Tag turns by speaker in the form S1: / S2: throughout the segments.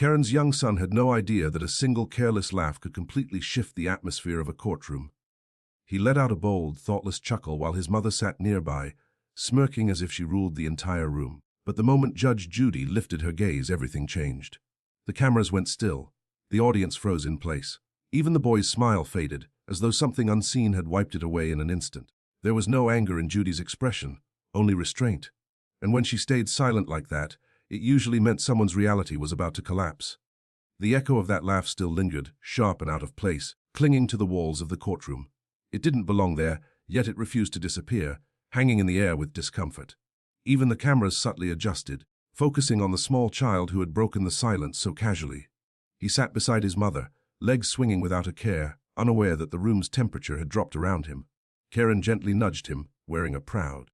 S1: Karen's young son had no idea that a single careless laugh could completely shift the atmosphere of a courtroom. He let out a bold, thoughtless chuckle while his mother sat nearby, smirking as if she ruled the entire room. But the moment Judge Judy lifted her gaze, everything changed. The cameras went still. The audience froze in place. Even the boy's smile faded, as though something unseen had wiped it away in an instant. There was no anger in Judy's expression, only restraint. And when she stayed silent like that, it usually meant someone's reality was about to collapse. The echo of that laugh still lingered, sharp and out of place, clinging to the walls of the courtroom. It didn't belong there, yet it refused to disappear, hanging in the air with discomfort. Even the cameras subtly adjusted, focusing on the small child who had broken the silence so casually. He sat beside his mother, legs swinging without a care, unaware that the room's temperature had dropped around him. Karen gently nudged him, wearing a proud,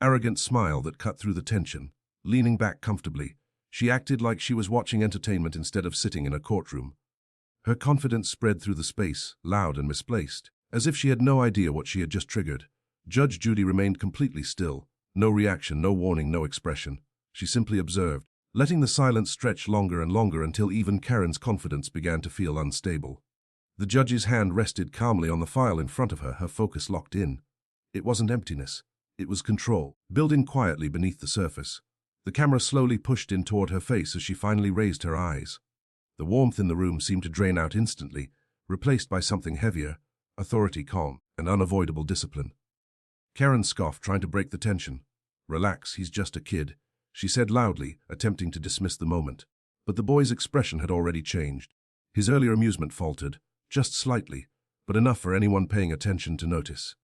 S1: arrogant smile that cut through the tension. Leaning back comfortably, she acted like she was watching entertainment instead of sitting in a courtroom. Her confidence spread through the space, loud and misplaced, as if she had no idea what she had just triggered. Judge Judy remained completely still. No reaction, no warning, no expression. She simply observed, letting the silence stretch longer and longer until even Karen's confidence began to feel unstable. The judge's hand rested calmly on the file in front of her, her focus locked in. It wasn't emptiness. It was control, building quietly beneath the surface. The camera slowly pushed in toward her face as she finally raised her eyes. The warmth in the room seemed to drain out instantly, replaced by something heavier, authority, calm, and unavoidable discipline. Karen scoffed, trying to break the tension. "Relax, he's just a kid," she said loudly, attempting to dismiss the moment. But the boy's expression had already changed. His earlier amusement faltered, just slightly, but enough for anyone paying attention to notice.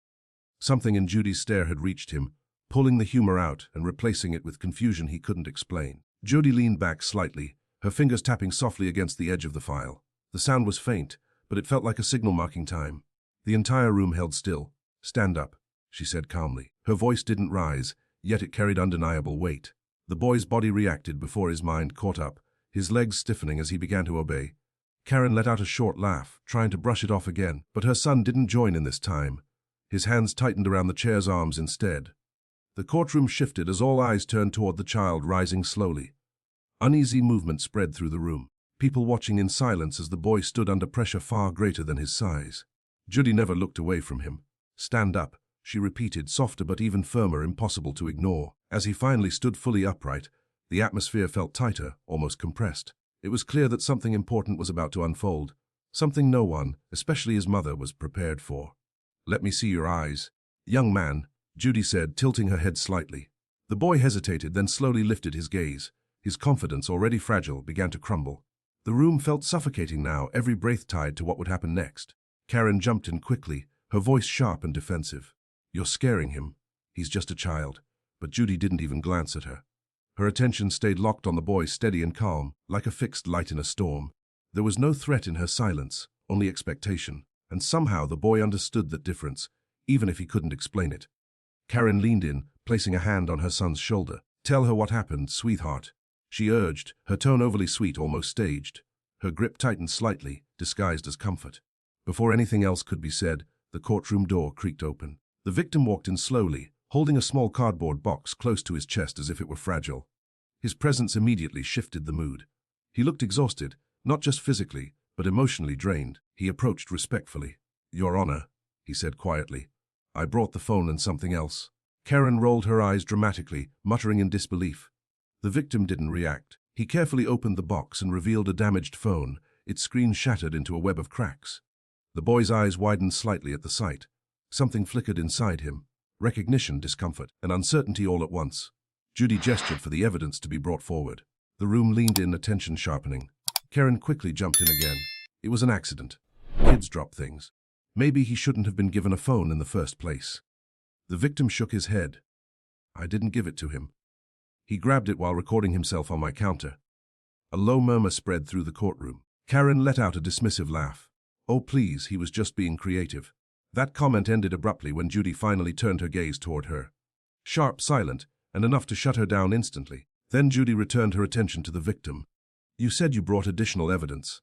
S1: Something in Judy's stare had reached him, pulling the humor out and replacing it with confusion he couldn't explain. Judy leaned back slightly, her fingers tapping softly against the edge of the file. The sound was faint, but it felt like a signal marking time. The entire room held still. "Stand up," she said calmly. Her voice didn't rise, yet it carried undeniable weight. The boy's body reacted before his mind caught up, his legs stiffening as he began to obey. Karen let out a short laugh, trying to brush it off again, but her son didn't join in this time. His hands tightened around the chair's arms instead. The courtroom shifted as all eyes turned toward the child rising slowly. Uneasy movement spread through the room, people watching in silence as the boy stood under pressure far greater than his size. Judy never looked away from him. "Stand up," she repeated, softer but even firmer, impossible to ignore. As he finally stood fully upright, the atmosphere felt tighter, almost compressed. It was clear that something important was about to unfold, something no one, especially his mother, was prepared for. "Let me see your eyes." "Young man," Judy said, tilting her head slightly. The boy hesitated, then slowly lifted his gaze. His confidence, already fragile, began to crumble. The room felt suffocating now, every breath tied to what would happen next. Karen jumped in quickly, her voice sharp and defensive. "You're scaring him. He's just a child." But Judy didn't even glance at her. Her attention stayed locked on the boy, steady and calm, like a fixed light in a storm. There was no threat in her silence, only expectation. And somehow the boy understood that difference, even if he couldn't explain it. Karen leaned in, placing a hand on her son's shoulder. "Tell her what happened, sweetheart," she urged, her tone overly sweet, almost staged. Her grip tightened slightly, disguised as comfort. Before anything else could be said, the courtroom door creaked open. The victim walked in slowly, holding a small cardboard box close to his chest as if it were fragile. His presence immediately shifted the mood. He looked exhausted, not just physically, but emotionally drained. He approached respectfully. "Your Honor," he said quietly, "I brought the phone and something else." Karen rolled her eyes dramatically, muttering in disbelief. The victim didn't react. He carefully opened the box and revealed a damaged phone, its screen shattered into a web of cracks. The boy's eyes widened slightly at the sight. Something flickered inside him. Recognition, discomfort, and uncertainty all at once. Judy gestured for the evidence to be brought forward. The room leaned in, attention sharpening. Karen quickly jumped in again. It was an accident. Kids drop things. Maybe he shouldn't have been given a phone in the first place. The victim shook his head. "I didn't give it to him. He grabbed it while recording himself on my counter." A low murmur spread through the courtroom. Karen let out a dismissive laugh. "Oh please, he was just being creative." That comment ended abruptly when Judy finally turned her gaze toward her. Sharp, silent, and enough to shut her down instantly. Then Judy returned her attention to the victim. "You said you brought additional evidence."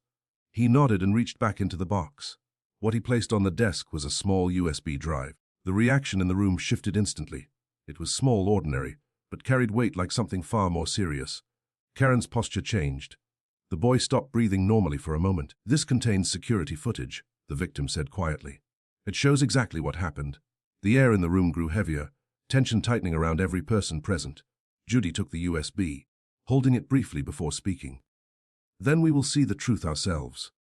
S1: He nodded and reached back into the box. What he placed on the desk was a small USB drive. The reaction in the room shifted instantly. It was small, ordinary, but carried weight like something far more serious. Karen's posture changed. The boy stopped breathing normally for a moment. "This contains security footage," the victim said quietly. "It shows exactly what happened." The air in the room grew heavier, tension tightening around every person present. Judy took the USB, holding it briefly before speaking. "Then we will see the truth ourselves."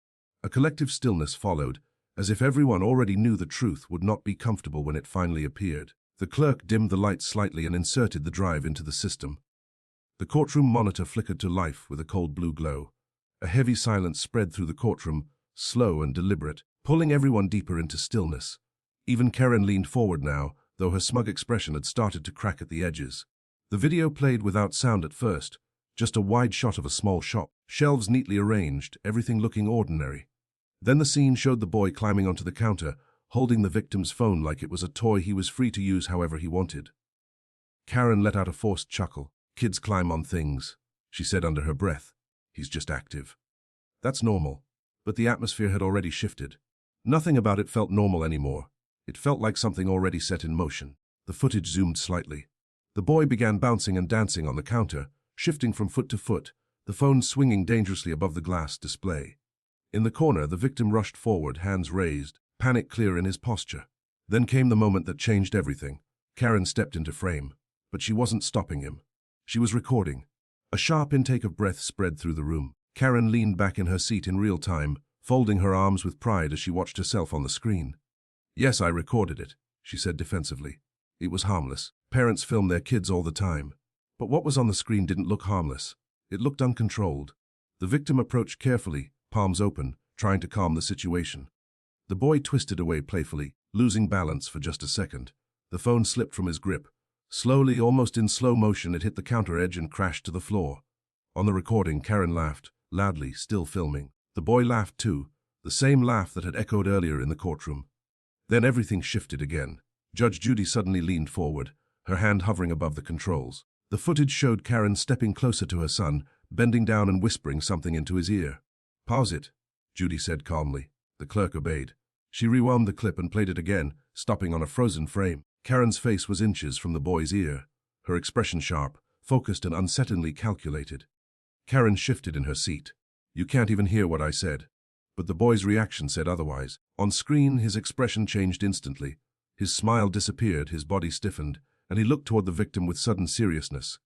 S1: A collective stillness followed, as if everyone already knew the truth would not be comfortable when it finally appeared. The clerk dimmed the lights slightly and inserted the drive into the system. The courtroom monitor flickered to life with a cold blue glow. A heavy silence spread through the courtroom, slow and deliberate, pulling everyone deeper into stillness. Even Karen leaned forward now, though her smug expression had started to crack at the edges. The video played without sound at first, just a wide shot of a small shop, shelves neatly arranged, everything looking ordinary. Then the scene showed the boy climbing onto the counter, holding the victim's phone like it was a toy he was free to use however he wanted. Karen let out a forced chuckle. "Kids climb on things," she said under her breath. "He's just active." That's normal. But the atmosphere had already shifted. Nothing about it felt normal anymore. It felt like something already set in motion. The footage zoomed slightly. The boy began bouncing and dancing on the counter, shifting from foot to foot, the phone swinging dangerously above the glass display. In the corner, the victim rushed forward, hands raised, panic clear in his posture. Then came the moment that changed everything. Karen stepped into frame, but she wasn't stopping him. She was recording. A sharp intake of breath spread through the room. Karen leaned back in her seat in real time, folding her arms with pride as she watched herself on the screen. "Yes, I recorded it," she said defensively. "It was harmless. Parents film their kids all the time." But what was on the screen didn't look harmless. It looked uncontrolled. The victim approached carefully, palms open, trying to calm the situation. The boy twisted away playfully, losing balance for just a second. The phone slipped from his grip. Slowly, almost in slow motion, it hit the counter edge and crashed to the floor. On the recording, Karen laughed, loudly, still filming. The boy laughed too, the same laugh that had echoed earlier in the courtroom. Then everything shifted again. Judge Judy suddenly leaned forward, her hand hovering above the controls. The footage showed Karen stepping closer to her son, bending down and whispering something into his ear. "Pause it," Judy said calmly. The clerk obeyed. She rewound the clip and played it again, stopping on a frozen frame. Karen's face was inches from the boy's ear, her expression sharp, focused and unsettlingly calculated. Karen shifted in her seat. "You can't even hear what I said." But the boy's reaction said otherwise. On screen, his expression changed instantly. His smile disappeared, his body stiffened, and he looked toward the victim with sudden seriousness.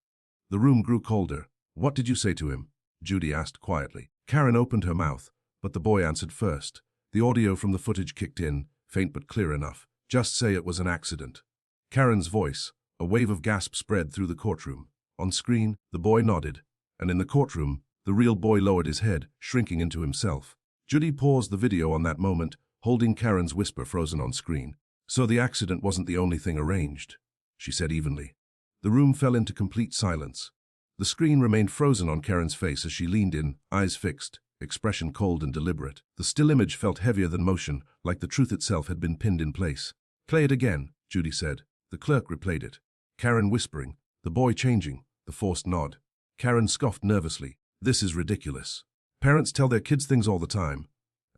S1: The room grew colder. "What did you say to him?" Judy asked quietly. Karen opened her mouth, but the boy answered first. The audio from the footage kicked in, faint but clear enough. "Just say it was an accident." Karen's voice, a wave of gasps spread through the courtroom. On screen, the boy nodded, and in the courtroom, the real boy lowered his head, shrinking into himself. Judy paused the video on that moment, holding Karen's whisper frozen on screen. "So the accident wasn't the only thing arranged," she said evenly. The room fell into complete silence. The screen remained frozen on Karen's face as she leaned in, eyes fixed, expression cold and deliberate. The still image felt heavier than motion, like the truth itself had been pinned in place. "Play it again," Judy said. The clerk replayed it. Karen whispering, the boy changing, the forced nod. Karen scoffed nervously. "This is ridiculous. Parents tell their kids things all the time."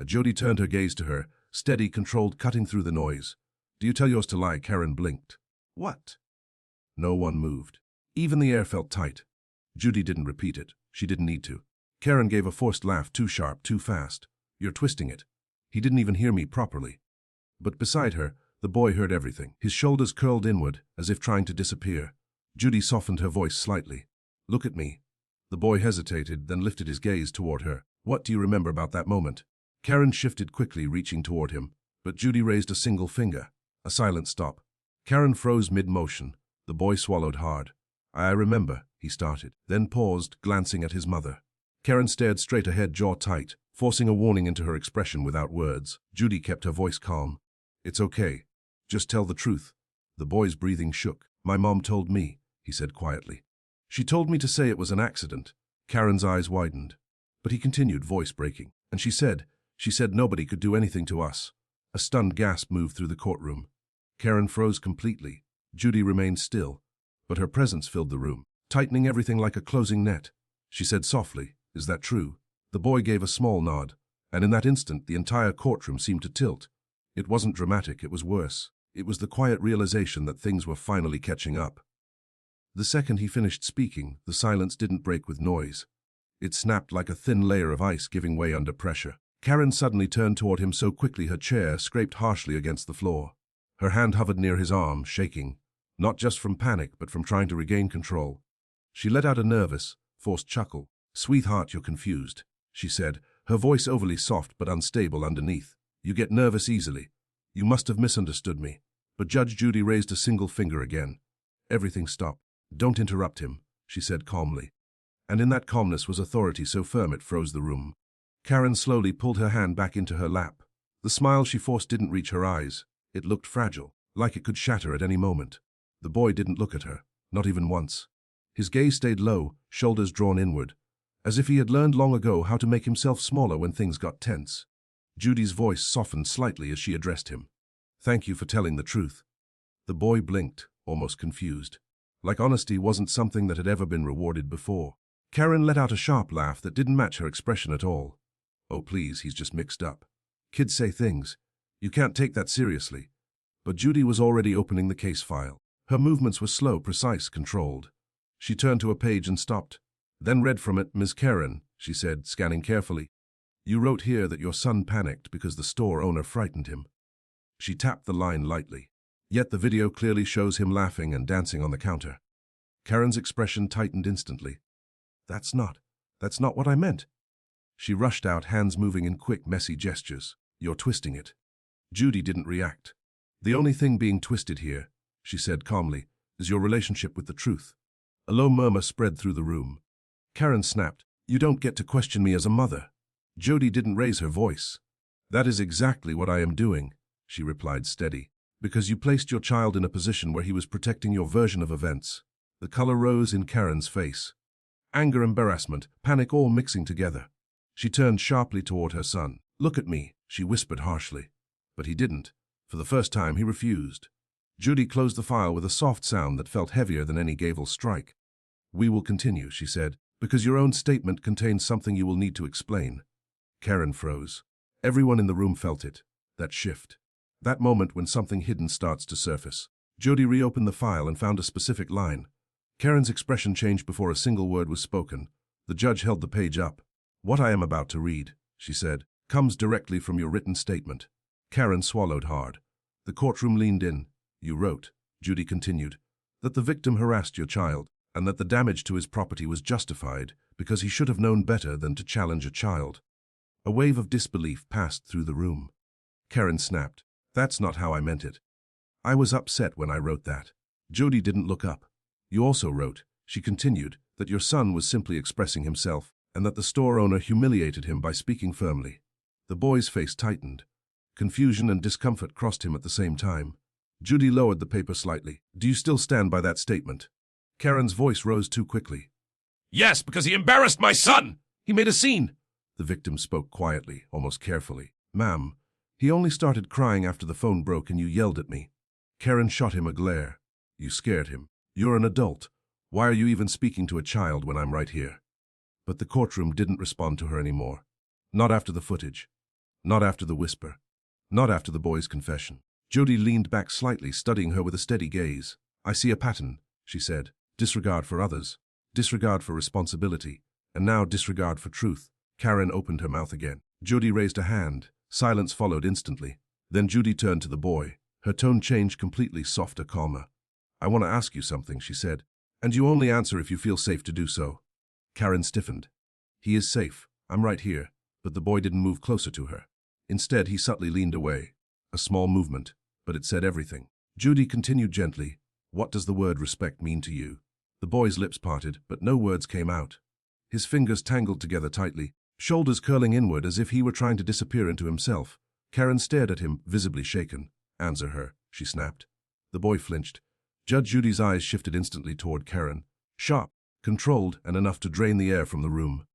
S1: Judy turned her gaze to her, steady, controlled, cutting through the noise. "Do you tell yours to lie?" Karen blinked. "What?" No one moved. Even the air felt tight. Judy didn't repeat it. She didn't need to. Karen gave a forced laugh, too sharp, too fast. "You're twisting it." He didn't even hear me properly. But beside her, the boy heard everything. His shoulders curled inward, as if trying to disappear. Judy softened her voice slightly. "Look at me." The boy hesitated, then lifted his gaze toward her. "What do you remember about that moment?" Karen shifted quickly, reaching toward him, but Judy raised a single finger. A silent stop. Karen froze mid-motion. The boy swallowed hard. "I remember," he started, then paused, glancing at his mother. Karen stared straight ahead, jaw tight, forcing a warning into her expression without words. Judy kept her voice calm. "It's okay. Just tell the truth." The boy's breathing shook. "My mom told me," he said quietly. "She told me to say it was an accident." Karen's eyes widened. But he continued, voice breaking. "And she said nobody could do anything to us." A stunned gasp moved through the courtroom. Karen froze completely. Judy remained still, but her presence filled the room, tightening everything like a closing net. She said softly, "Is that true?" The boy gave a small nod, and in that instant the entire courtroom seemed to tilt. It wasn't dramatic, it was worse. It was the quiet realization that things were finally catching up. The second he finished speaking, the silence didn't break with noise. It snapped like a thin layer of ice giving way under pressure. Karen suddenly turned toward him so quickly her chair scraped harshly against the floor. Her hand hovered near his arm, shaking, not just from panic but from trying to regain control. She let out a nervous, forced chuckle. "Sweetheart, you're confused," she said, her voice overly soft but unstable underneath. "You get nervous easily. You must have misunderstood me." But Judge Judy raised a single finger again. Everything stopped. "Don't interrupt him," she said calmly. And in that calmness was authority so firm it froze the room. Karen slowly pulled her hand back into her lap. The smile she forced didn't reach her eyes. It looked fragile, like it could shatter at any moment. The boy didn't look at her, not even once. His gaze stayed low, shoulders drawn inward, as if he had learned long ago how to make himself smaller when things got tense. Judy's voice softened slightly as she addressed him. "Thank you for telling the truth." The boy blinked, almost confused. Like honesty wasn't something that had ever been rewarded before. Karen let out a sharp laugh that didn't match her expression at all. "Oh please, he's just mixed up. Kids say things. You can't take that seriously." But Judy was already opening the case file. Her movements were slow, precise, controlled. She turned to a page and stopped, then read from it. "Ms. Karen," she said, scanning carefully, "you wrote here that your son panicked because the store owner frightened him." She tapped the line lightly. Yet the video clearly shows him laughing and dancing on the counter. Karen's expression tightened instantly. That's not what I meant." She rushed out, hands moving in quick, messy gestures. "You're twisting it." Judy didn't react. "The only thing being twisted here," she said calmly, "is your relationship with the truth." A low murmur spread through the room. Karen snapped, "You don't get to question me as a mother." Judy didn't raise her voice. "That is exactly what I am doing," she replied steady, "because you placed your child in a position where he was protecting your version of events." The color rose in Karen's face. Anger, embarrassment, panic all mixing together. She turned sharply toward her son. "Look at me," she whispered harshly. But he didn't. For the first time, he refused. Judy closed the file with a soft sound that felt heavier than any gavel strike. "We will continue," she said, "because your own statement contains something you will need to explain." Karen froze. Everyone in the room felt it. That shift. That moment when something hidden starts to surface. Judy reopened the file and found a specific line. Karen's expression changed before a single word was spoken. The judge held the page up. "What I am about to read," she said, "comes directly from your written statement." Karen swallowed hard. The courtroom leaned in. "You wrote," Judy continued, "that the victim harassed your child, and that the damage to his property was justified because he should have known better than to challenge a child." A wave of disbelief passed through the room. Karen snapped. "That's not how I meant it. I was upset when I wrote that." Judy didn't look up. "You also wrote," she continued, "that your son was simply expressing himself, and that the store owner humiliated him by speaking firmly." The boy's face tightened. Confusion and discomfort crossed him at the same time. Judy lowered the paper slightly. "Do you still stand by that statement?" Karen's voice rose too quickly. "Yes, because he embarrassed my son! He made a scene!" The victim spoke quietly, almost carefully. "Ma'am, he only started crying after the phone broke and you yelled at me." Karen shot him a glare. "You scared him. You're an adult. Why are you even speaking to a child when I'm right here?" But the courtroom didn't respond to her anymore. Not after the footage. Not after the whisper. Not after the boy's confession. Judy leaned back slightly, studying her with a steady gaze. "I see a pattern," she said. "Disregard for others. Disregard for responsibility. And now disregard for truth." Karen opened her mouth again. Judy raised a hand. Silence followed instantly. Then Judy turned to the boy. Her tone changed completely, softer, calmer. "I want to ask you something," she said. "And you only answer if you feel safe to do so." Karen stiffened. "He is safe. I'm right here." But the boy didn't move closer to her. Instead, he subtly leaned away. A small movement, but it said everything. Judy continued gently. "What does the word respect mean to you?" The boy's lips parted, but no words came out. His fingers tangled together tightly, shoulders curling inward as if he were trying to disappear into himself. Karen stared at him, visibly shaken. "Answer her," she snapped. The boy flinched. Judge Judy's eyes shifted instantly toward Karen. Sharp, controlled, and enough to drain the air from the room.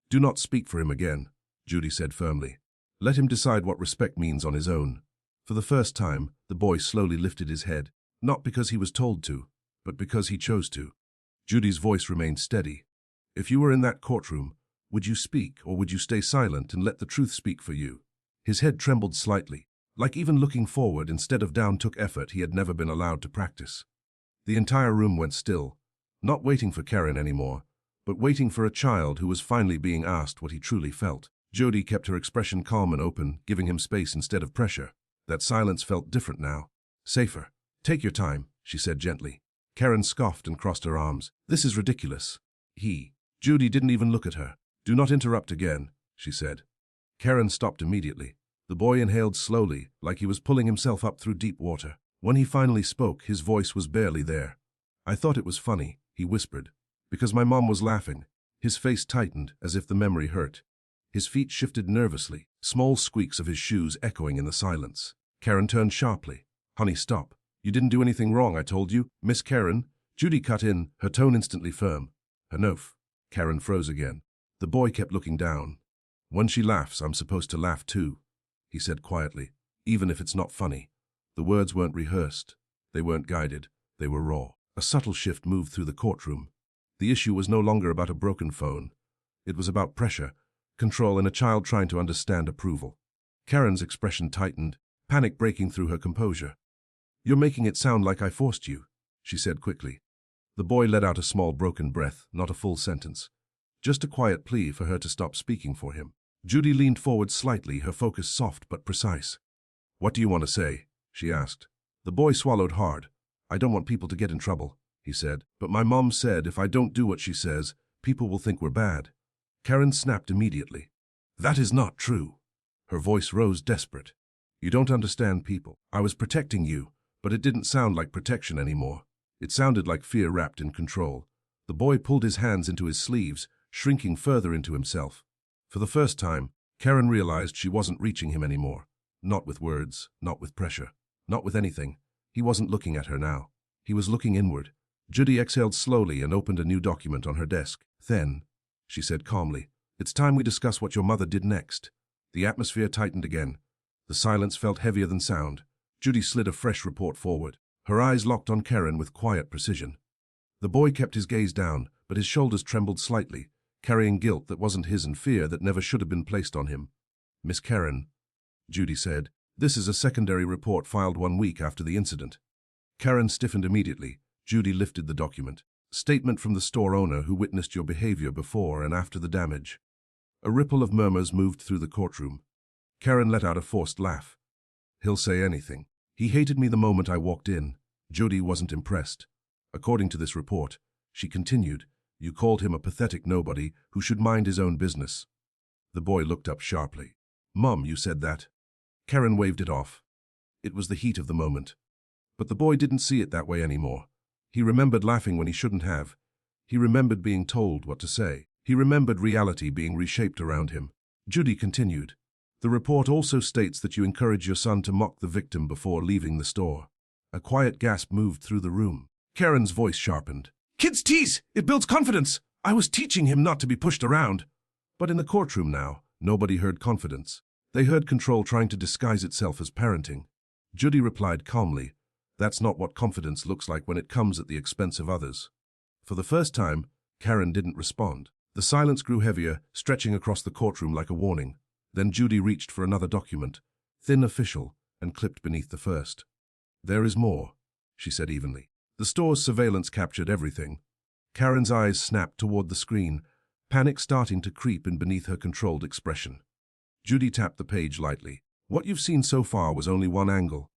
S1: "Do not speak for him again," Judy said firmly. "Let him decide what respect means on his own." For the first time, the boy slowly lifted his head, not because he was told to, but because he chose to. Judy's voice remained steady. "If you were in that courtroom, would you speak, or would you stay silent and let the truth speak for you?" His head trembled slightly, like even looking forward instead of down took effort he had never been allowed to practice. The entire room went still, not waiting for Karen anymore, but waiting for a child who was finally being asked what he truly felt. Judy kept her expression calm and open, giving him space instead of pressure. That silence felt different now. Safer. Take your time, she said gently. Karen scoffed and crossed her arms. This is ridiculous. Judy didn't even look at her. Do not interrupt again, she said. Karen stopped immediately. The boy inhaled slowly, like he was pulling himself up through deep water. When he finally spoke, his voice was barely there. I thought it was funny, he whispered, because my mom was laughing. His face tightened as if the memory hurt. His feet shifted nervously, small squeaks of his shoes echoing in the silence. Karen turned sharply. Honey, stop. You didn't do anything wrong, I told you. Miss Karen. Judy cut in, her tone instantly firm. Enough. Karen froze again. The boy kept looking down. When she laughs, I'm supposed to laugh too, he said quietly, even if it's not funny. The words weren't rehearsed. They weren't guided. They were raw. A subtle shift moved through the courtroom. The issue was no longer about a broken phone. It was about pressure, control, and a child trying to understand approval. Karen's expression tightened, panic breaking through her composure. You're making it sound like I forced you, she said quickly. The boy let out a small broken breath, not a full sentence. Just a quiet plea for her to stop speaking for him. Judy leaned forward slightly, her focus soft but precise. What do you want to say? She asked. The boy swallowed hard. I don't want people to get in trouble, he said. But my mom said if I don't do what she says, people will think we're bad. Karen snapped immediately. That is not true. Her voice rose desperate. You don't understand people. I was protecting you, but it didn't sound like protection anymore. It sounded like fear wrapped in control. The boy pulled his hands into his sleeves, shrinking further into himself. For the first time, Karen realized she wasn't reaching him anymore. Not with words, not with pressure, not with anything. He wasn't looking at her now. He was looking inward. Judy exhaled slowly and opened a new document on her desk. Then, she said calmly, it's time we discuss what your mother did next. The atmosphere tightened again. The silence felt heavier than sound. Judy slid a fresh report forward. Her eyes locked on Karen with quiet precision. The boy kept his gaze down, but his shoulders trembled slightly, carrying guilt that wasn't his and fear that never should have been placed on him. Miss Karen, Judy said, this is a secondary report filed 1 week after the incident. Karen stiffened immediately. Judy lifted the document. Statement from the store owner who witnessed your behavior before and after the damage. A ripple of murmurs moved through the courtroom. Karen let out a forced laugh. He'll say anything. He hated me the moment I walked in. Judy wasn't impressed. According to this report, she continued, you called him a pathetic nobody who should mind his own business. The boy looked up sharply. Mum, you said that. Karen waved it off. It was the heat of the moment. But the boy didn't see it that way anymore. He remembered laughing when he shouldn't have. He remembered being told what to say. He remembered reality being reshaped around him. Judy continued. The report also states that you encourage your son to mock the victim before leaving the store. A quiet gasp moved through the room. Karen's voice sharpened. Kids tease! It builds confidence! I was teaching him not to be pushed around. But in the courtroom now, nobody heard confidence. They heard control trying to disguise itself as parenting. Judy replied calmly, that's not what confidence looks like when it comes at the expense of others. For the first time, Karen didn't respond. The silence grew heavier, stretching across the courtroom like a warning. Then Judy reached for another document, thin, official, and clipped beneath the first. There is more, she said evenly. The store's surveillance captured everything. Karen's eyes snapped toward the screen, panic starting to creep in beneath her controlled expression. Judy tapped the page lightly. What you've seen so far was only one angle.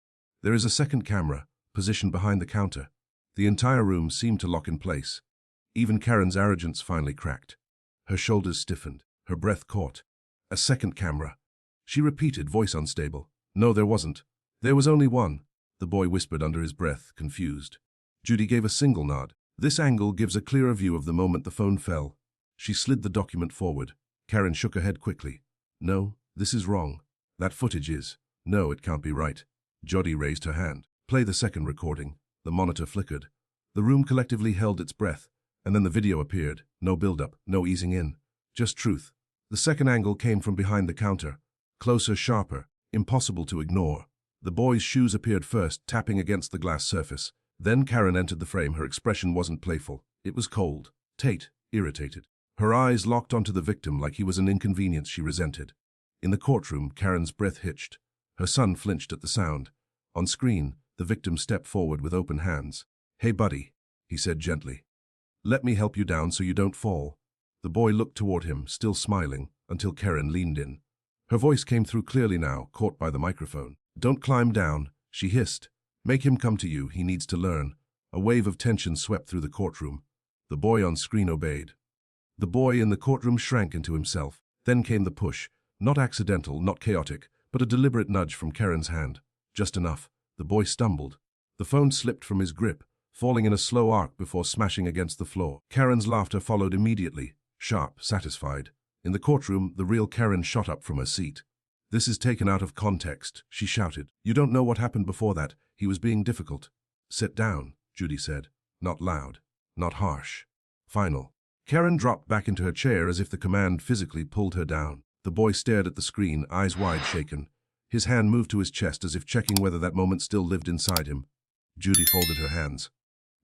S1: There is a second camera, positioned behind the counter. The entire room seemed to lock in place. Even Karen's arrogance finally cracked. Her shoulders stiffened, her breath caught. A second camera. She repeated, voice unstable. No, there wasn't. There was only one, the boy whispered under his breath, confused. Judy gave a single nod. This angle gives a clearer view of the moment the phone fell. She slid the document forward. Karen shook her head quickly. No, this is wrong. That footage is. No, it can't be right. Judy raised her hand. Play the second recording. The monitor flickered. The room collectively held its breath, and then the video appeared. No build-up, no easing in. Just truth. The second angle came from behind the counter. Closer, sharper, impossible to ignore. The boy's shoes appeared first, tapping against the glass surface. Then Karen entered the frame. Her expression wasn't playful. It was cold, irritated. Her eyes locked onto the victim like he was an inconvenience she resented. In the courtroom, Karen's breath hitched. Her son flinched at the sound. On screen, the victim stepped forward with open hands. Hey, buddy, he said gently. Let me help you down so you don't fall. The boy looked toward him, still smiling, until Karen leaned in. Her voice came through clearly now, caught by the microphone. "Don't climb down," she hissed. "Make him come to you, he needs to learn." A wave of tension swept through the courtroom. The boy on screen obeyed. The boy in the courtroom shrank into himself. Then came the push, not accidental, not chaotic, but a deliberate nudge from Karen's hand. Just enough. The boy stumbled. The phone slipped from his grip, falling in a slow arc before smashing against the floor. Karen's laughter followed immediately, sharp, satisfied. In the courtroom, the real Karen shot up from her seat. "This is taken out of context," she shouted. "You don't know what happened before that. He was being difficult." "Sit down," Judy said. Not loud, not harsh. Final. Karen dropped back into her chair as if the command physically pulled her down. The boy stared at the screen, eyes wide shaken. His hand moved to his chest as if checking whether that moment still lived inside him. Judy folded her hands.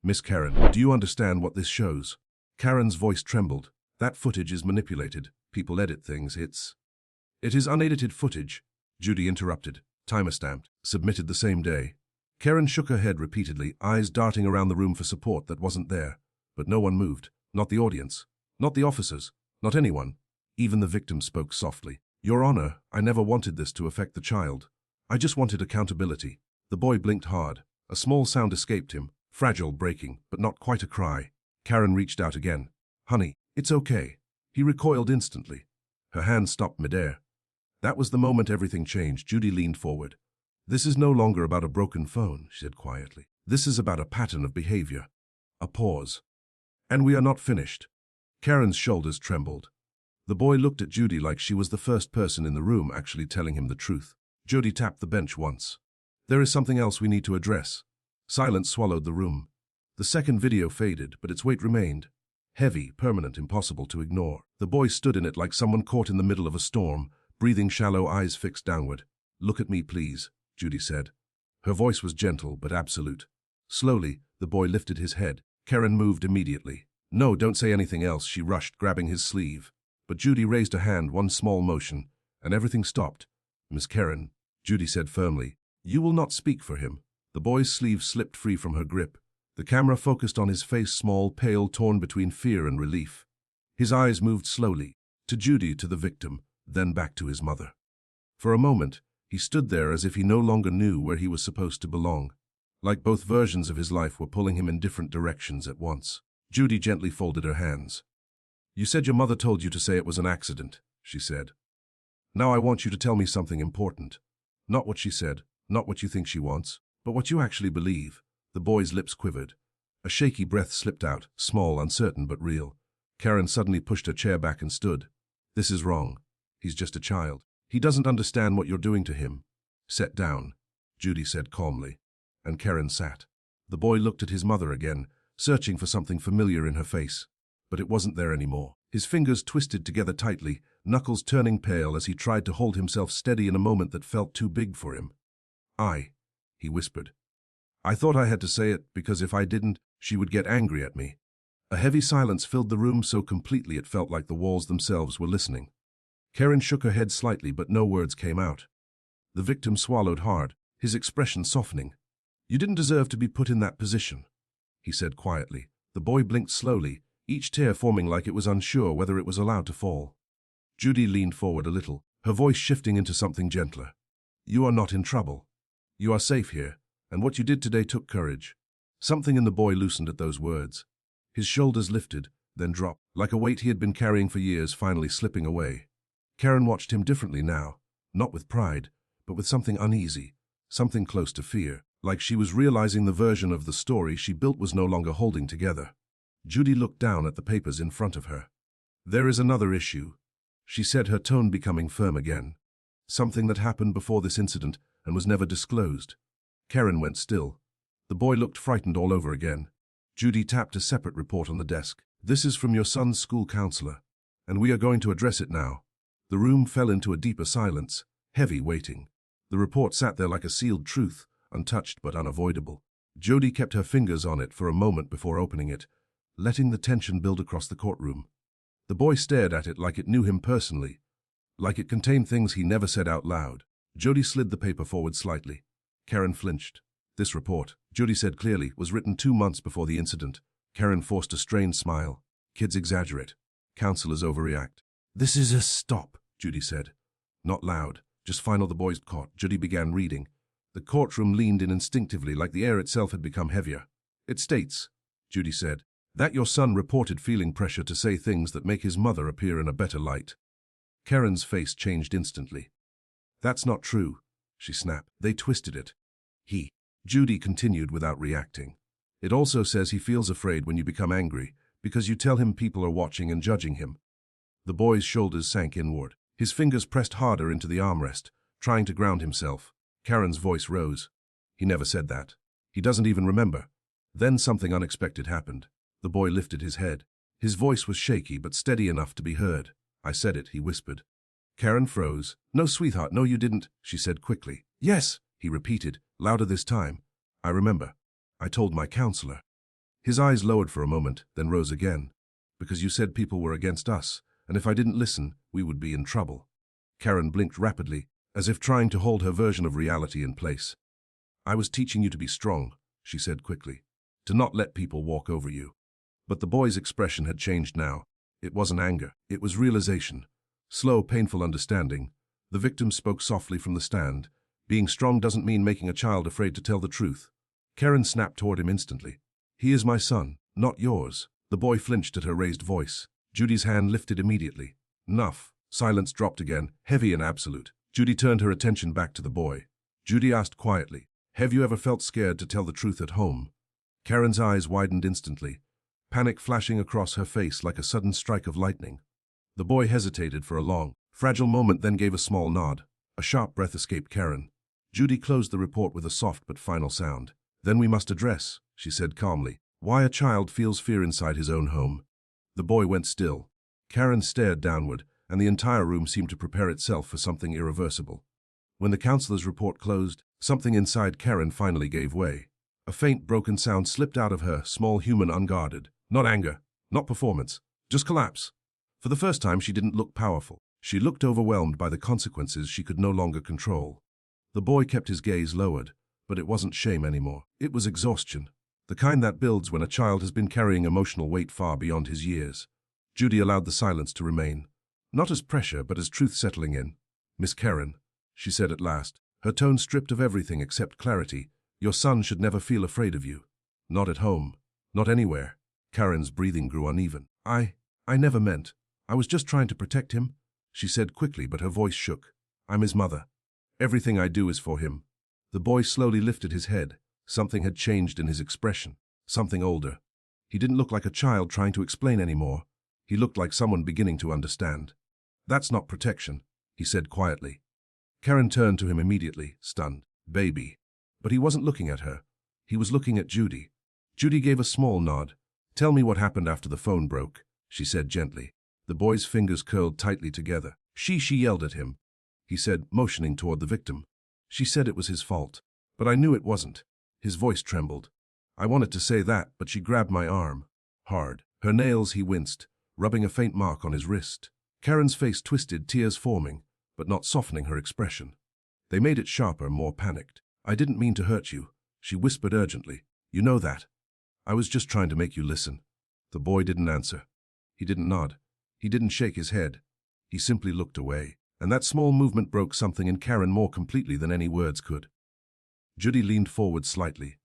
S1: "Miss Karen, do you understand what this shows?" Karen's voice trembled. "That footage is manipulated. People edit things. It is unedited footage," Judy interrupted. "Timer stamped. Submitted the same day." Karen shook her head repeatedly, eyes darting around the room for support that wasn't there. But no one moved. Not the audience. Not the officers. Not anyone. Even the victim spoke softly. "Your Honor, I never wanted this to affect the child. I just wanted accountability." The boy blinked hard. A small sound escaped him. Fragile, breaking, but not quite a cry. Karen reached out again. "Honey, it's okay." He recoiled instantly. Her hand stopped midair. That was the moment everything changed. Judy leaned forward. "This is no longer about a broken phone," she said quietly. "This is about a pattern of behavior." A pause. "And we are not finished." Karen's shoulders trembled. The boy looked at Judy like she was the first person in the room actually telling him the truth. Judy tapped the bench once. "There is something else we need to address." Silence swallowed the room. The second video faded, but its weight remained. Heavy, permanent, impossible to ignore. The boy stood in it like someone caught in the middle of a storm, breathing shallow, eyes fixed downward. "Look at me, please," Judy said. Her voice was gentle but absolute. Slowly, the boy lifted his head. Karen moved immediately. "No, don't say anything else," she rushed, grabbing his sleeve. But Judy raised a hand, one small motion, and everything stopped. "Miss Karen," Judy said firmly, "you will not speak for him." The boy's sleeve slipped free from her grip. The camera focused on his face, small, pale, torn between fear and relief. His eyes moved slowly, to Judy, to the victim, then back to his mother. For a moment, he stood there as if he no longer knew where he was supposed to belong. Like both versions of his life were pulling him in different directions at once. Judy gently folded her hands. "You said your mother told you to say it was an accident," she said. "Now I want you to tell me something important. Not what she said, not what you think she wants, but what you actually believe." The boy's lips quivered. A shaky breath slipped out, small, uncertain, but real. Karen suddenly pushed her chair back and stood. "This is wrong. He's just a child. He doesn't understand what you're doing to him." "Sit down," Judy said calmly. And Karen sat. The boy looked at his mother again, searching for something familiar in her face. But it wasn't there anymore. His fingers twisted together tightly, knuckles turning pale as he tried to hold himself steady in a moment that felt too big for him. He whispered. "I thought I had to say it because if I didn't, she would get angry at me." A heavy silence filled the room so completely it felt like the walls themselves were listening. Karen shook her head slightly, but no words came out. The victim swallowed hard, his expression softening. "You didn't deserve to be put in that position," he said quietly. The boy blinked slowly, each tear forming like it was unsure whether it was allowed to fall. Judy leaned forward a little, her voice shifting into something gentler. "You are not in trouble. You are safe here, and what you did today took courage." Something in the boy loosened at those words. His shoulders lifted, then dropped, like a weight he had been carrying for years finally slipping away. Karen watched him differently now, not with pride, but with something uneasy, something close to fear, like she was realizing the version of the story she built was no longer holding together. Judy looked down at the papers in front of her. "There is another issue," she said, her tone becoming firm again. "Something that happened before this incident and was never disclosed." Karen went still. The boy looked frightened all over again. Judy tapped a separate report on the desk. "This is from your son's school counselor, and we are going to address it now." The room fell into a deeper silence, heavy waiting. The report sat there like a sealed truth, untouched but unavoidable. Judy kept her fingers on it for a moment before opening it, letting the tension build across the courtroom. The boy stared at it like it knew him personally, like it contained things he never said out loud. Judy slid the paper forward slightly. Karen flinched. "This report," Judy said clearly, "was written 2 months before the incident." Karen forced a strained smile. "Kids exaggerate. Counselors overreact. This is a stop, Judy said. Not loud, just final the boys caught. Judy began reading. The courtroom leaned in instinctively, like the air itself had become heavier. It states, Judy said, that your son reported feeling pressure to say things that make his mother appear in a better light. Karen's face changed instantly. That's not true, she snapped. They twisted it. Judy continued without reacting. It also says he feels afraid when you become angry, because you tell him people are watching and judging him. The boy's shoulders sank inward. His fingers pressed harder into the armrest, trying to ground himself. Karen's voice rose. He never said that. He doesn't even remember. Then something unexpected happened. The boy lifted his head. His voice was shaky but steady enough to be heard. I said it, he whispered. Karen froze. No, sweetheart, no you didn't, she said quickly. Yes, he repeated, louder this time. I remember. I told my counselor. His eyes lowered for a moment, then rose again. Because you said people were against us, and if I didn't listen, we would be in trouble. Karen blinked rapidly, as if trying to hold her version of reality in place. I was teaching you to be strong, she said quickly, to not let people walk over you. But the boy's expression had changed now. It wasn't anger, it was realization. Slow, painful understanding. The victim spoke softly from the stand. Being strong doesn't mean making a child afraid to tell the truth. Karen snapped toward him instantly. He is my son, not yours. The boy flinched at her raised voice. Judy's hand lifted immediately. Enough. Silence dropped again, heavy and absolute. Judy turned her attention back to the boy. Judy asked quietly, have you ever felt scared to tell the truth at home? Karen's eyes widened instantly, panic flashing across her face like a sudden strike of lightning. The boy hesitated for a long, fragile moment, then gave a small nod. A sharp breath escaped Karen. Judy closed the report with a soft but final sound. Then we must address, she said calmly, why a child feels fear inside his own home. The boy went still. Karen stared downward, and the entire room seemed to prepare itself for something irreversible. When the counselor's report closed, something inside Karen finally gave way. A faint, broken sound slipped out of her, small, human, unguarded. Not anger, not performance, just collapse. For the first time, she didn't look powerful. She looked overwhelmed by the consequences she could no longer control. The boy kept his gaze lowered, but it wasn't shame anymore. It was exhaustion, the kind that builds when a child has been carrying emotional weight far beyond his years. Judy allowed the silence to remain, not as pressure but as truth settling in. Miss Karen, she said at last, her tone stripped of everything except clarity, your son should never feel afraid of you. Not at home, not anywhere. Karen's breathing grew uneven. I never meant. I was just trying to protect him, she said quickly, but her voice shook. I'm his mother. Everything I do is for him. The boy slowly lifted his head. Something had changed in his expression. Something older. He didn't look like a child trying to explain anymore. He looked like someone beginning to understand. That's not protection, he said quietly. Karen turned to him immediately, stunned. Baby. But he wasn't looking at her. He was looking at Judy. Judy gave a small nod. Tell me what happened after the phone broke, she said gently. The boy's fingers curled tightly together. She yelled at him, he said, motioning toward the victim. She said it was his fault. But I knew it wasn't. His voice trembled. I wanted to say that, but she grabbed my arm. Hard. Her nails, he winced, rubbing a faint mark on his wrist. Karen's face twisted, tears forming, but not softening her expression. They made it sharper, more panicked. I didn't mean to hurt you, she whispered urgently. You know that. I was just trying to make you listen. The boy didn't answer. He didn't nod. He didn't shake his head. He simply looked away, and that small movement broke something in Karen more completely than any words could. Judy leaned forward slightly.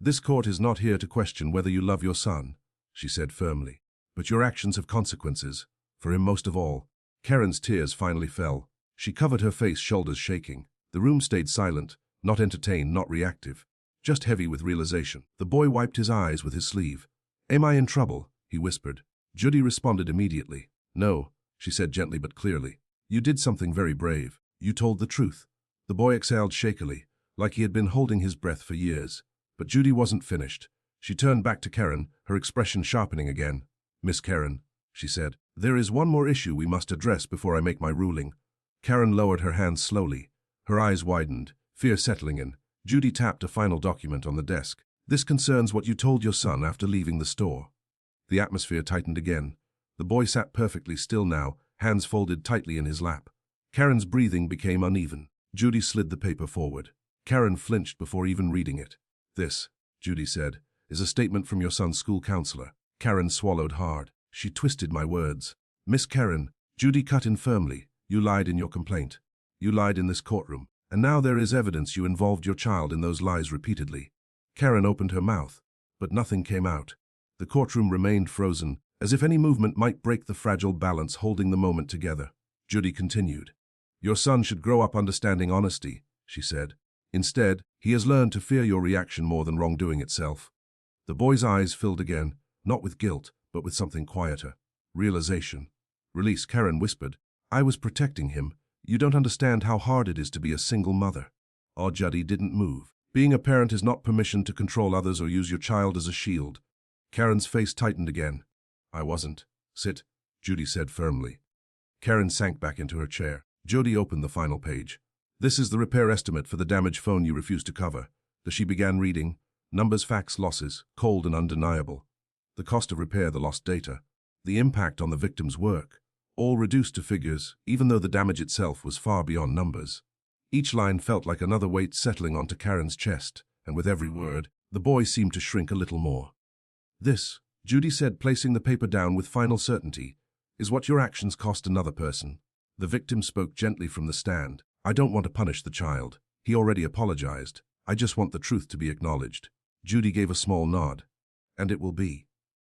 S1: This court is not here to question whether you love your son, she said firmly. But your actions have consequences, for him most of all. Karen's tears finally fell. She covered her face, shoulders shaking. The room stayed silent, not entertained, not reactive, just heavy with realization. The boy wiped his eyes with his sleeve. Am I in trouble? He whispered. Judy responded immediately. No, she said gently but clearly. You did something very brave. You told the truth. The boy exhaled shakily, like he had been holding his breath for years. But Judy wasn't finished. She turned back to Karen, her expression sharpening again. Miss Karen, she said, there is one more issue we must address before I make my ruling. Karen lowered her hands slowly. Her eyes widened, fear settling in. Judy tapped a final document on the desk. This concerns what you told your son after leaving the store. The atmosphere tightened again. The boy sat perfectly still now, hands folded tightly in his lap. Karen's breathing became uneven. Judy slid the paper forward. Karen flinched before even reading it. This, Judy said, is a statement from your son's school counselor. Karen swallowed hard. She twisted my words. Miss Karen, Judy cut in firmly. You lied in your complaint. You lied in this courtroom. And now there is evidence you involved your child in those lies repeatedly. Karen opened her mouth, but nothing came out. The courtroom remained frozen, as if any movement might break the fragile balance holding the moment together. Judy continued. Your son should grow up understanding honesty, she said. Instead, he has learned to fear your reaction more than wrongdoing itself. The boy's eyes filled again, not with guilt, but with something quieter. Realization. Release, Karen whispered. I was protecting him. You don't understand how hard it is to be a single mother. Judy didn't move. Being a parent is not permission to control others or use your child as a shield. Karen's face tightened again. I wasn't. Sit, Judy said firmly. Karen sank back into her chair. Judy opened the final page. This is the repair estimate for the damaged phone you refused to cover. She began reading. Numbers, facts, losses, cold and undeniable. The cost of repair, the lost data. The impact on the victim's work. All reduced to figures, even though the damage itself was far beyond numbers. Each line felt like another weight settling onto Karen's chest, and with every word, the boy seemed to shrink a little more. This, Judy said, placing the paper down with final certainty, is what your actions cost another person. The victim spoke gently from the stand. I don't want to punish the child. He already apologized. I just want the truth to be acknowledged. Judy gave a small nod. And it will be.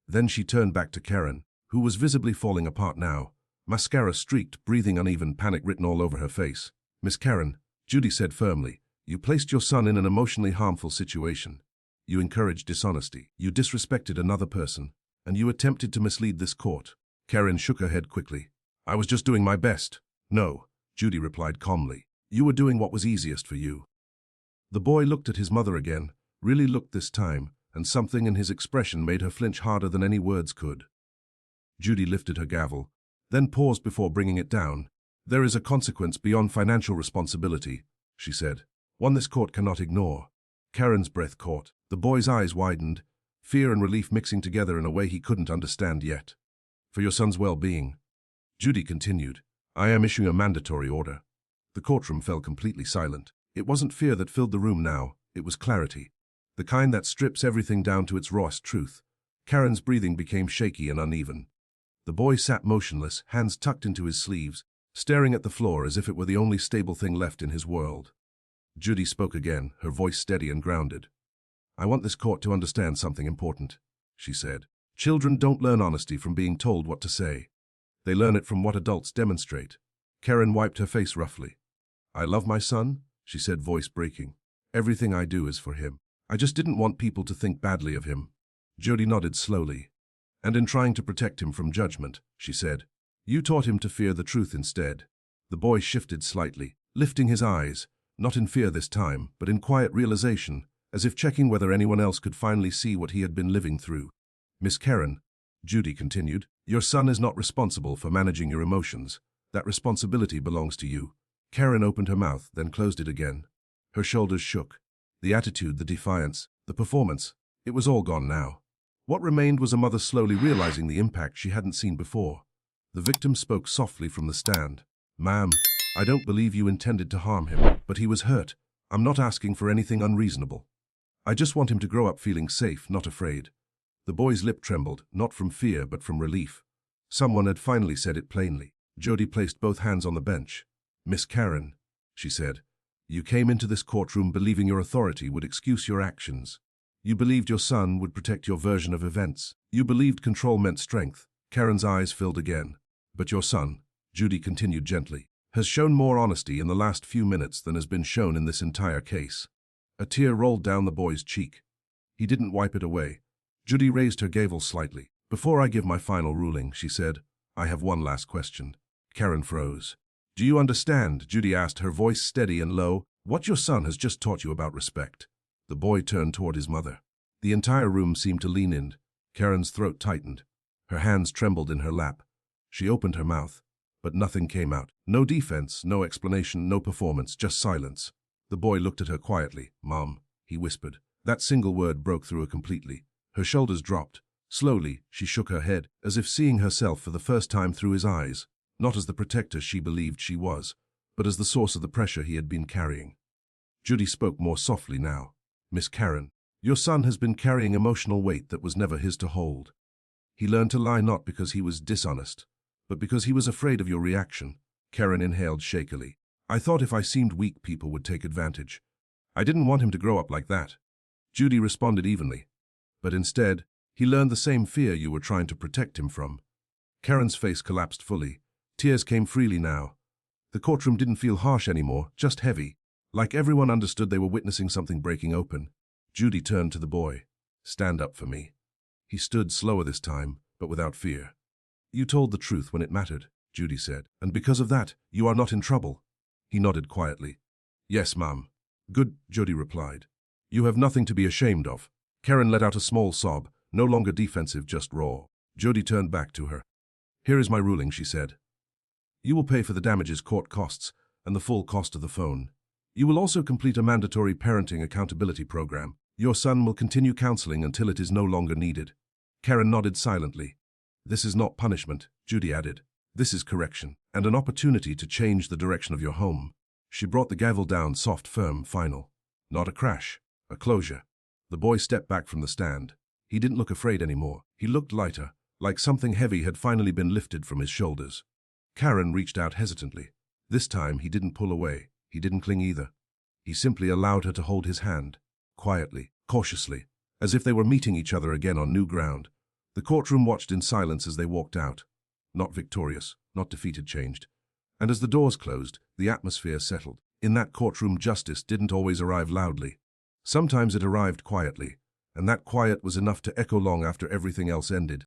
S1: Then she turned back to Karen, who was visibly falling apart now. Mascara streaked, breathing uneven, panic written all over her face. Miss Karen, Judy said firmly, you placed your son in an emotionally harmful situation. You encouraged dishonesty. You disrespected another person. And you attempted to mislead this court. Karen shook her head quickly. I was just doing my best. No, Judy replied calmly. You were doing what was easiest for you. The boy looked at his mother again, really looked this time, and something in his expression made her flinch harder than any words could. Judy lifted her gavel, then paused before bringing it down. There is a consequence beyond financial responsibility, she said. One this court cannot ignore. Karen's breath caught. The boy's eyes widened, fear and relief mixing together in a way he couldn't understand yet. For your son's well-being, Judy continued, I am issuing a mandatory order. The courtroom fell completely silent. It wasn't fear that filled the room now, it was clarity. The kind that strips everything down to its rawest truth. Karen's breathing became shaky and uneven. The boy sat motionless, hands tucked into his sleeves, staring at the floor as if it were the only stable thing left in his world. Judy spoke again, her voice steady and grounded. I want this court to understand something important, she said. Children don't learn honesty from being told what to say. They learn it from what adults demonstrate. Karen wiped her face roughly. I love my son, she said, voice breaking. Everything I do is for him. I just didn't want people to think badly of him. Judy nodded slowly. And in trying to protect him from judgment, she said, you taught him to fear the truth instead. The boy shifted slightly, lifting his eyes, not in fear this time, but in quiet realization, as if checking whether anyone else could finally see what he had been living through. Miss Karen, Judy continued, your son is not responsible for managing your emotions. That responsibility belongs to you. Karen opened her mouth, then closed it again. Her shoulders shook. The attitude, the defiance, the performance, it was all gone now. What remained was a mother slowly realizing the impact she hadn't seen before. The victim spoke softly from the stand. Ma'am, I don't believe you intended to harm him, but he was hurt. I'm not asking for anything unreasonable. I just want him to grow up feeling safe, not afraid. The boy's lip trembled, not from fear but from relief. Someone had finally said it plainly. Judy placed both hands on the bench. Miss Karen, she said, you came into this courtroom believing your authority would excuse your actions. You believed your son would protect your version of events. You believed control meant strength. Karen's eyes filled again. But your son, Judy continued gently, has shown more honesty in the last few minutes than has been shown in this entire case. A tear rolled down the boy's cheek. He didn't wipe it away. Judy raised her gavel slightly. Before I give my final ruling, she said, I have one last question. Karen froze. Do you understand, Judy asked, her voice steady and low, what your son has just taught you about respect? The boy turned toward his mother. The entire room seemed to lean in. Karen's throat tightened. Her hands trembled in her lap. She opened her mouth, but nothing came out. No defense, no explanation, no performance, just silence. The boy looked at her quietly. Mom, he whispered. That single word broke through her completely. Her shoulders dropped. Slowly, she shook her head, as if seeing herself for the first time through his eyes, not as the protector she believed she was, but as the source of the pressure he had been carrying. Judy spoke more softly now. Miss Karen, your son has been carrying emotional weight that was never his to hold. He learned to lie not because he was dishonest, but because he was afraid of your reaction. Karen inhaled shakily. I thought if I seemed weak, people would take advantage. I didn't want him to grow up like that. Judy responded evenly. But instead, he learned the same fear you were trying to protect him from. Karen's face collapsed fully. Tears came freely now. The courtroom didn't feel harsh anymore, just heavy, like everyone understood they were witnessing something breaking open. Judy turned to the boy. Stand up for me. He stood slower this time, but without fear. You told the truth when it mattered, Judy said, and because of that, you are not in trouble. He nodded quietly. Yes, Mum. Good, Judy replied. You have nothing to be ashamed of. Karen let out a small sob, no longer defensive, just raw. Judy turned back to her. Here is my ruling, she said. You will pay for the damages court costs and the full cost of the phone. You will also complete a mandatory parenting accountability program. Your son will continue counseling until it is no longer needed. Karen nodded silently. This is not punishment, Judy added. This is correction, and an opportunity to change the direction of your home. She brought the gavel down, soft, firm, final. Not a crash, a closure. The boy stepped back from the stand. He didn't look afraid anymore. He looked lighter, like something heavy had finally been lifted from his shoulders. Karen reached out hesitantly. This time he didn't pull away. He didn't cling either. He simply allowed her to hold his hand, quietly, cautiously, as if they were meeting each other again on new ground. The courtroom watched in silence as they walked out. Not victorious, not defeated, changed. And as the doors closed, the atmosphere settled. In that courtroom, justice didn't always arrive loudly. Sometimes it arrived quietly, and that quiet was enough to echo long after everything else ended.